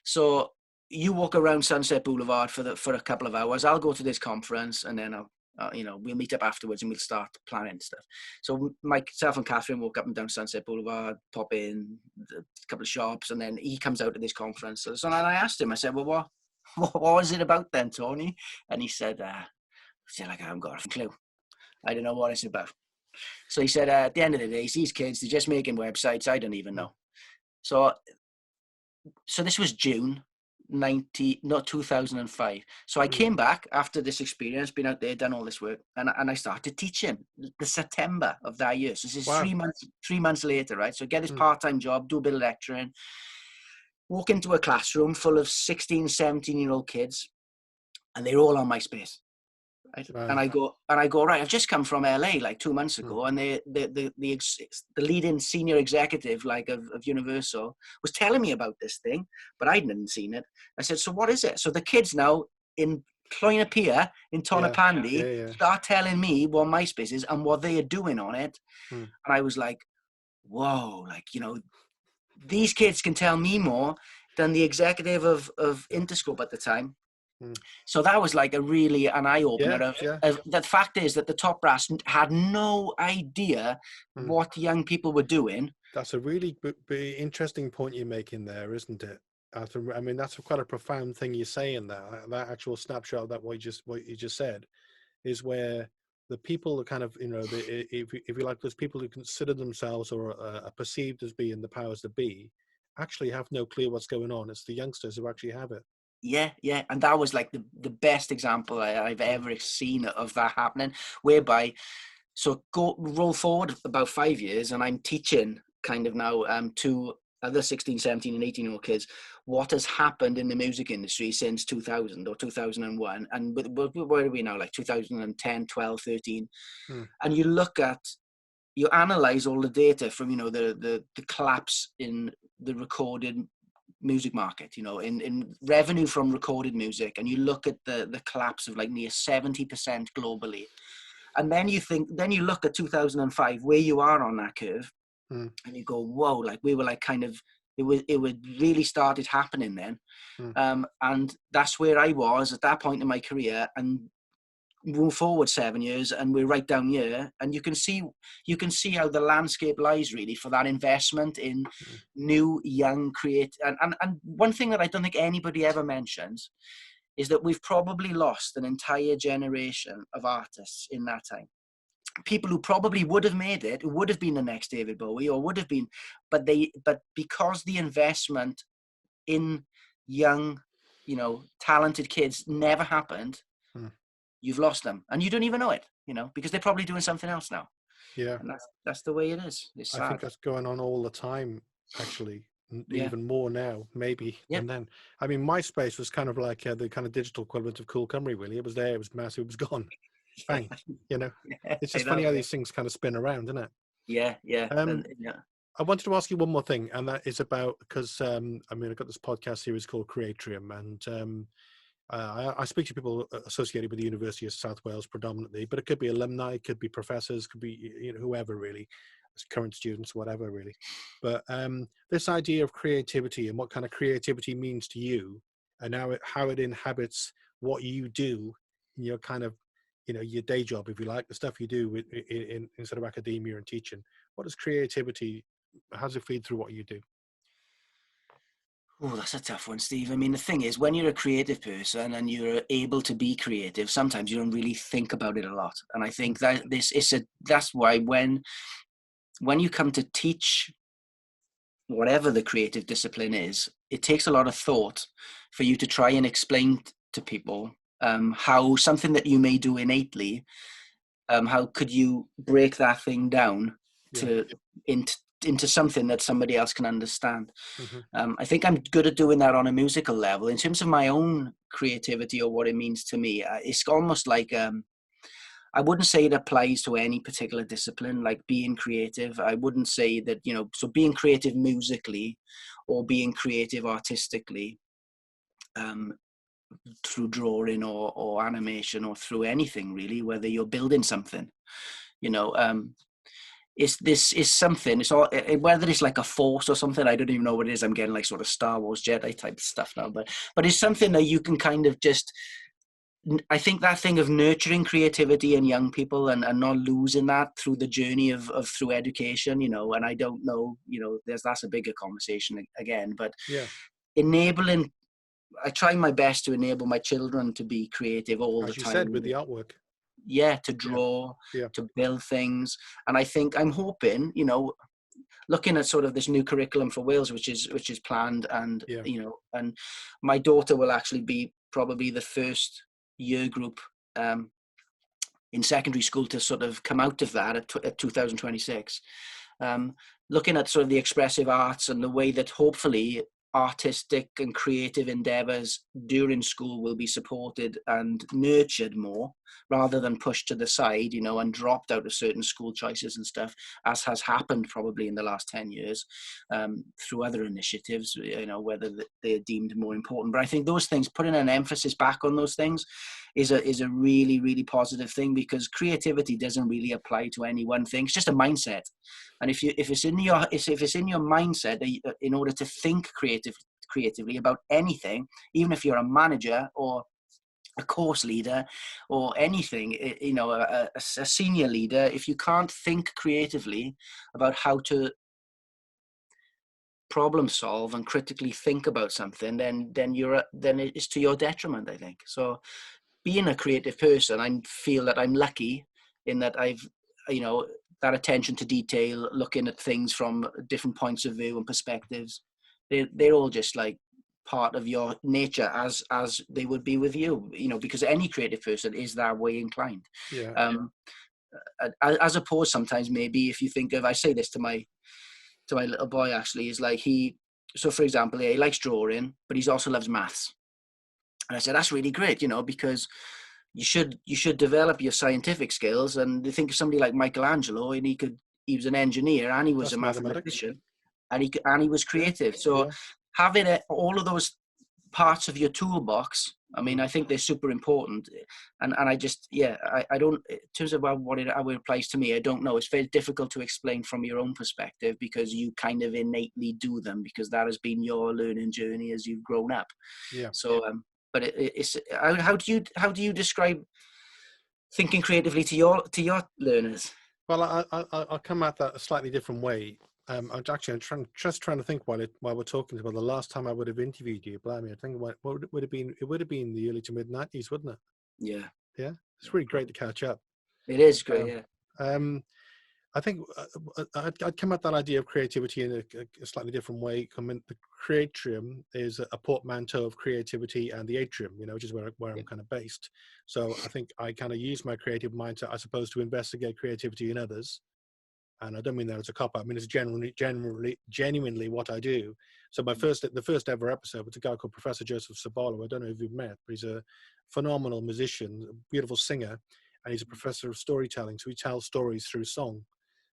So you walk around Sunset Boulevard for a couple of hours. I'll go to this conference, and then we'll meet up afterwards and we'll start planning stuff." So myself and Catherine walk up and down Sunset Boulevard, pop in a couple of shops, and then he comes out to this conference. So and I asked him, I said, "Well, what was it about then, Tony?" And he said, I haven't got a clue. I don't know what it's about. So he said, at the end of the day, these kids, they're just making websites. I don't even know. So this was June 2005. So I came back after this experience, been out there, done all this work, and I started teaching the September of that year. So this is 3 months later, right? So get this part-time job, do a bit of lecturing, walk into a classroom full of 16, 17-year-old kids, and they're all on MySpace. Right. And I go, right, I've just come from LA like 2 months ago, and the leading senior executive of Universal was telling me about this thing, but I hadn't seen it. I said, "So what is it?" So the kids now in Cloyna Pier in Tonopandi start telling me what MySpace is and what they are doing on it. And I was like, whoa, like, you know, these kids can tell me more than the executive of Interscope at the time. So that was like an eye-opener. The fact is that the top brass had no idea what young people were doing. That's a really interesting point you're making there, isn't it? I mean, that's quite a profound thing you're saying there. That actual snapshot of that what you just said is where the people are kind of, you know, if you like, those people who consider themselves or are perceived as being the powers that be actually have no clue what's going on. It's the youngsters who actually have it. Yeah. And that was like the best example I've ever seen of that happening, whereby, so roll forward about 5 years and I'm teaching kind of now to other 16, 17 and 18-year-old kids, what has happened in the music industry since 2000 or 2001, and where are we now, like 2010, 12, 13, and you analyze all the data from, the collapse in the recorded music market, in revenue from recorded music, and you look at the collapse of like near 70% globally. And then you look at 2005, where you are on that curve, and you go, whoa, like we were like kind of, it would really started happening then. And that's where I was at that point in my career, and move forward 7 years and we're right down here, and you can see how the landscape lies really for that investment in new young and one thing that I don't think anybody ever mentions is that we've probably lost an entire generation of artists in that time. People who probably would have made it, who would have been the next David Bowie, or would have been, but because the investment in young, talented kids never happened, you've lost them, and you don't even know it, because they're probably doing something else now. Yeah, and that's the way it is. It's sad. I think that's going on all the time, actually. Yeah. Even more now, maybe. Yeah. And then, I mean, MySpace was kind of like the kind of digital equivalent of Cool Cymru, really. It was there, it was massive, it was gone. Bang. It's just funny how these things kind of spin around, isn't it? Yeah. I wanted to ask you one more thing, and that is about, because I've got this podcast series called Creatrium, and I speak to people associated with the University of South Wales predominantly, but it could be alumni, it could be professors, could be whoever really, current students, whatever really. But this idea of creativity and what kind of creativity means to you, and how it inhabits what you do in your kind of, your day job, if you like, the stuff you do in sort of academia and teaching. What is creativity? How does it feed through what you do? Oh, that's a tough one, Steve. I mean, the thing is, when you're a creative person and you're able to be creative, sometimes you don't really think about it a lot. And I think that that's why when you come to teach whatever the creative discipline is, it takes a lot of thought for you to try and explain to people how something that you may do innately, how could you break that thing down into something that somebody else can understand. I think I'm good at doing that on a musical level. In terms of my own creativity or what it means to me, it's almost like I wouldn't say it applies to any particular discipline, like being creative. I wouldn't say that, so being creative musically or being creative artistically, through drawing or animation or through anything really, whether you're building something, this is something, it's all, whether it's like a force or something, I don't even know what it is. I'm getting like sort of Star Wars Jedi type stuff now, but it's something that you can kind of just, I think that thing of nurturing creativity in young people and not losing that through the journey of through education, and I don't know, that's a bigger conversation again, but enabling, I try my best to enable my children to be creative all the time. As you said, with the artwork. Yeah, to draw, to build things. And I think I'm hoping, looking at sort of this new curriculum for Wales, which is planned, and and my daughter will actually be probably the first year group in secondary school to sort of come out of that at 2026. Looking at sort of the expressive arts and the way that hopefully artistic and creative endeavors during school will be supported and nurtured more rather than pushed to the side, and dropped out of certain school choices and stuff, as has happened probably in the last 10 years through other initiatives, whether they're deemed more important. But I think those things, putting an emphasis back on those things is a really, really positive thing, because creativity doesn't really apply to any one thing. It's just a mindset. And if it's in your mindset that in order to think creatively about anything, even if you're a manager or a course leader or anything, a senior leader, if you can't think creatively about how to problem solve and critically think about something, then it's to your detriment, I think. So being a creative person, I feel that I'm lucky in that I've, that attention to detail, looking at things from different points of view and perspectives, they're all just like part of your nature, as they would be with you, because any creative person is that way inclined. As opposed sometimes maybe if you think of, I say this to my to my little boy actually is like so for example, he likes drawing, but he also loves maths. And I said, that's really great, because you should develop your scientific skills. And you think of somebody like Michelangelo, and he was an engineer and he was That's a mathematics. mathematician, and he was creative. So Yeah. having all of those parts of your toolbox, I mean, I think they're super important. And I just, I don't, in terms of how it applies to me, I don't know. It's very difficult to explain from your own perspective because you kind of innately do them because that has been your learning journey as you've grown up. Yeah. So, but it's how do you describe thinking creatively to your learners? Well, I'll come at that a slightly different way. I'm just trying to think while we're talking about the last time I would have interviewed you. Blimey, I think what would have been, it would have been the early to mid 90s, wouldn't it? Yeah, Yeah, it's really great to catch up. it is great. Um, Yeah. I think I'd come at that idea of creativity in a slightly different way. The creatrium is a portmanteau of creativity and the atrium, which is where I'm kind of based. So I think I kind of use my creative mind to, I suppose, to investigate creativity in others. And I don't mean that as a cop out. I mean, it's genuinely what I do. So the first ever episode was a guy called Professor Joseph Sabalo. I don't know if you've met, but he's a phenomenal musician, a beautiful singer, and he's a professor of storytelling. So he tells stories through song.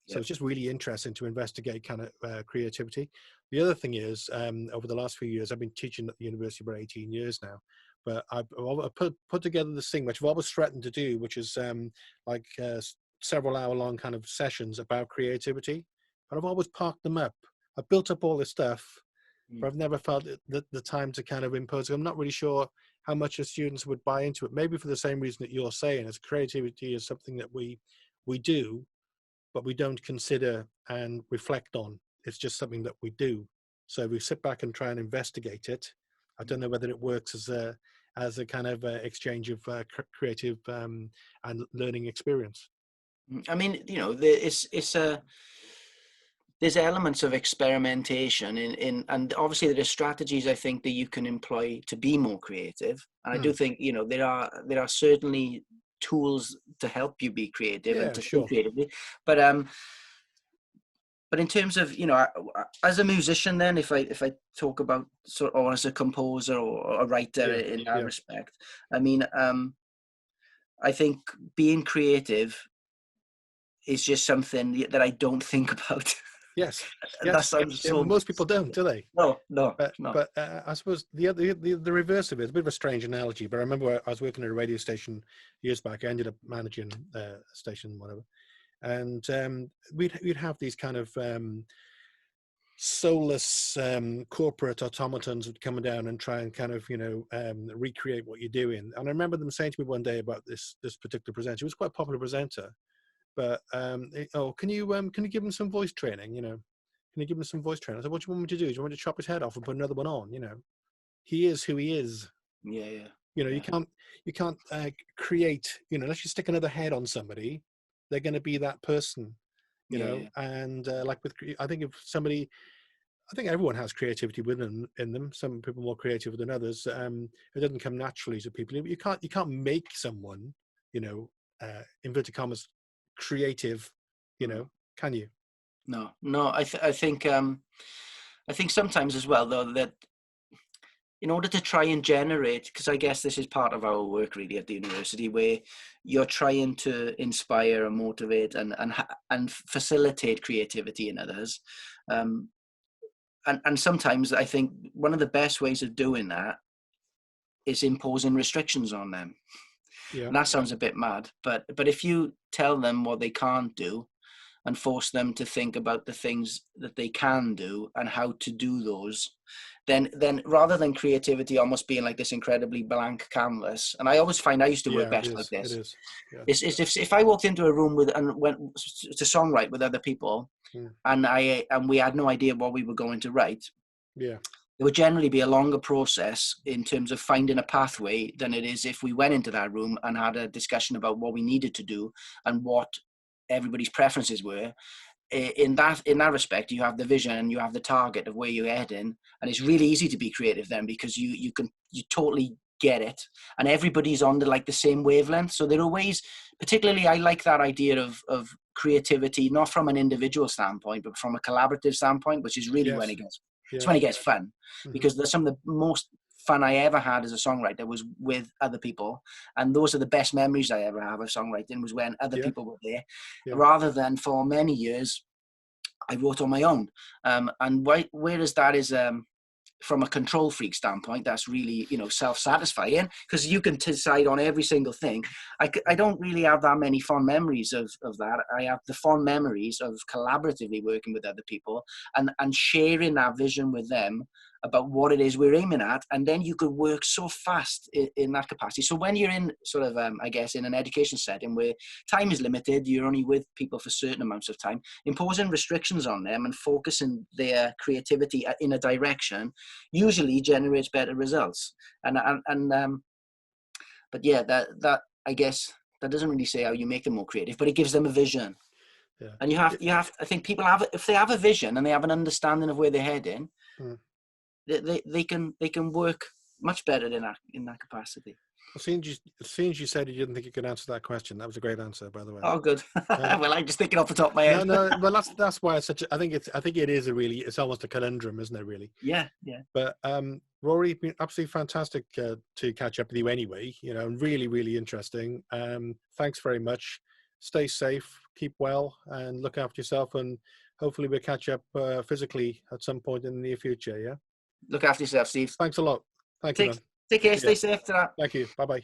So it's just really interesting to investigate kind of creativity. The other thing is, over the last few years, I've been teaching at the university for 18 years now, but I've put together this thing, which I've always threatened to do, which is like several hour-long kind of sessions about creativity, but I've always parked them up. I've built up all this stuff, but I've never felt the time to kind of impose it. I'm not really sure how much the students would buy into it, maybe for the same reason that you're saying, as creativity is something that we do, but we don't consider and reflect on. It's just something that we do. So if we sit back and try and investigate it, I don't know whether it works as a kind of exchange of creative and learning experience. I mean, there's elements of experimentation and obviously there are strategies I think that you can employ to be more creative. And I do think, there are certainly tools to help you be creative and Yeah, to think sure. creatively. But in terms of, as a musician, then if I talk about or as a composer or a writer in that respect, I mean, I think being creative is just something that I don't think about. Yes. That Yes. sounds Yeah, so. most people don't, do they? No. But I suppose the reverse of it is a bit of a strange analogy. But I remember I was working at a radio station years back. I ended up managing a station, whatever, and we'd have these kind of soulless corporate automatons would come down and try and kind of recreate what you're doing. And I remember them saying to me one day about this particular presenter. He was quite a popular presenter, but can you give him some voice training? Can you give him some voice training? I said, what do you want me to do? Do you want me to chop his head off and put another one on? He is who he is. Yeah. You can't create. Unless you stick another head on somebody, they're going to be that person. And like I think everyone has creativity within in them. Some people are more creative than others. It doesn't come naturally to people. You can't make someone, inverted commas, creative. Can you? No. I think sometimes as well though that in order to try and generate, because I guess this is part of our work really at the university, where you're trying to inspire and motivate and facilitate creativity in others. And sometimes I think one of the best ways of doing that is imposing restrictions on them. Yeah. And that sounds a bit mad, but if you tell them what they can't do and force them to think about the things that they can do and how to do those, then rather than creativity almost being like this incredibly blank canvas, and I always find I used to work best like this. It is. Yeah. Is if I walked into a room and went to songwrite with other people, and we had no idea what we were going to write. Yeah. It would generally be a longer process in terms of finding a pathway than it is if we went into that room and had a discussion about what we needed to do and what everybody's preferences were. In that respect, you have the vision and you have the target of where you're heading, and it's really easy to be creative then because you totally get it, and everybody's on the same wavelength. So there are ways, particularly I like that idea of creativity, not from an individual standpoint, but from a collaborative standpoint, which is really when Yes. it's Yeah. when it gets fun, Mhm. because there's some of the most fun I ever had as a songwriter was with other people, and those are the best memories I ever have of songwriting, was when other Yeah. people were there, Yeah. rather than for many years I wrote on my own. And whereas that is from a control freak standpoint, that's really, self-satisfying, because you can decide on every single thing. I don't really have that many fond memories of that. I have the fond memories of collaboratively working with other people and sharing that vision with them about what it is we're aiming at, and then you could work so fast in that capacity. So when you're in sort of, I guess, in an education setting where time is limited, you're only with people for certain amounts of time, imposing restrictions on them and focusing their creativity in a direction usually generates better results. But yeah, that I guess that doesn't really say how you make them more creative, but it gives them a vision. Yeah. And you have, I think people have, if they have a vision and they have an understanding of where they're heading, Mm. they can work much better in that capacity. Well, seeing you said you didn't think you could answer that question, that was a great answer, by the way. Oh, good. Well, I'm just thinking off the top of my No, head. no. Well, that's why it's such. I think it is it's almost a conundrum, isn't it? Really. Yeah. But Rory, it's been absolutely fantastic to catch up with you anyway. Really, really interesting. Thanks very much. Stay safe, keep well, and look after yourself. And hopefully we'll catch up physically at some point in the near future. Yeah. Look after yourself, Steve. Thanks a lot. Thank you, man. Take care. Yeah. Stay safe. To that. Thank you. Bye bye.